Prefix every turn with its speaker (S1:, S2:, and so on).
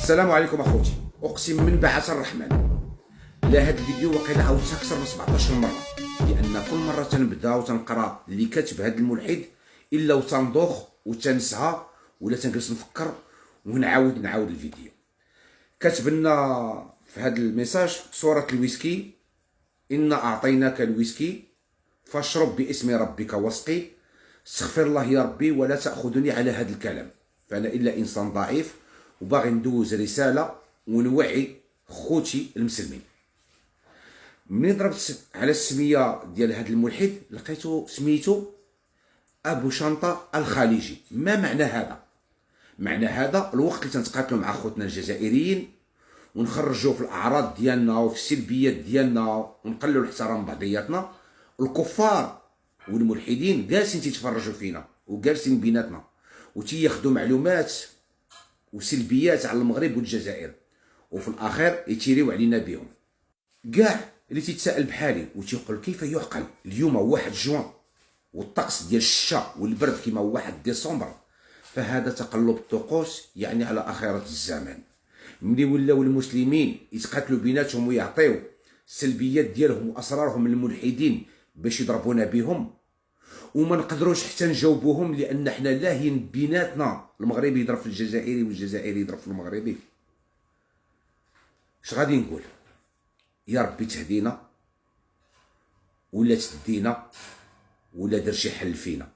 S1: السلام عليكم اخوتي. اقسم من بعث الرحمن لا هذا الفيديو واقيلا عاودته اكثر من 17 مره، لان كل مره تنبدا وتنقرا اللي كاتب هذا الملحد الا وتنضخ وتنسى ولا تنجلس نفكر ونعاود الفيديو. كاتب لنا في هذا الميساج صوره الويسكي: انا اعطيناك الويسكي فاشرب باسم ربك واسقي، استغفر الله يا ربي ولا تاخذني على هذا الكلام، فانا الا انسان ضعيف وباغي ندوز رساله ونوعي خوتي المسلمين. مني ضربت على السميه ديال هذا الملحد لقيتو سميتو ابو شنطه الخليجي. ما معنى هذا؟ معنى هذا الوقت اللي تنتقاتلوا مع خوتنا الجزائريين ونخرجوا في الاعراض ديالنا وفي السلبيات ديالنا ونقلوا الاحترام بعضياتنا، الكفار والملحدين جالسين تيتفرجوا فينا وجالسين بيناتنا وتياخذوا معلومات وسلبيات على المغرب والجزائر، وفي الاخير يتيريو علينا بهم. كاع اللي تيتساءل بحالي وتيقول كيف يعقل اليوم 1 جوان والطقس ديال الشتاء والبرد كيما 1 ديسمبر، فهذا تقلب الطقوس يعني على اخره الزمان. ملي ولاو المسلمين يتقاتلوا بيناتهم ويعطيو السلبيات ديالهم واسرارهم للملحدين باش يضربونا بهم، وما نقدروش حتى نجاوبوهم لان حنا لاهين بيناتنا، المغربي يضرب في الجزائري والجزائري يضرب في المغربي. اش غادي نقول؟ يا ربي تهدينا ولا تدينا ولا دير شي حل فينا.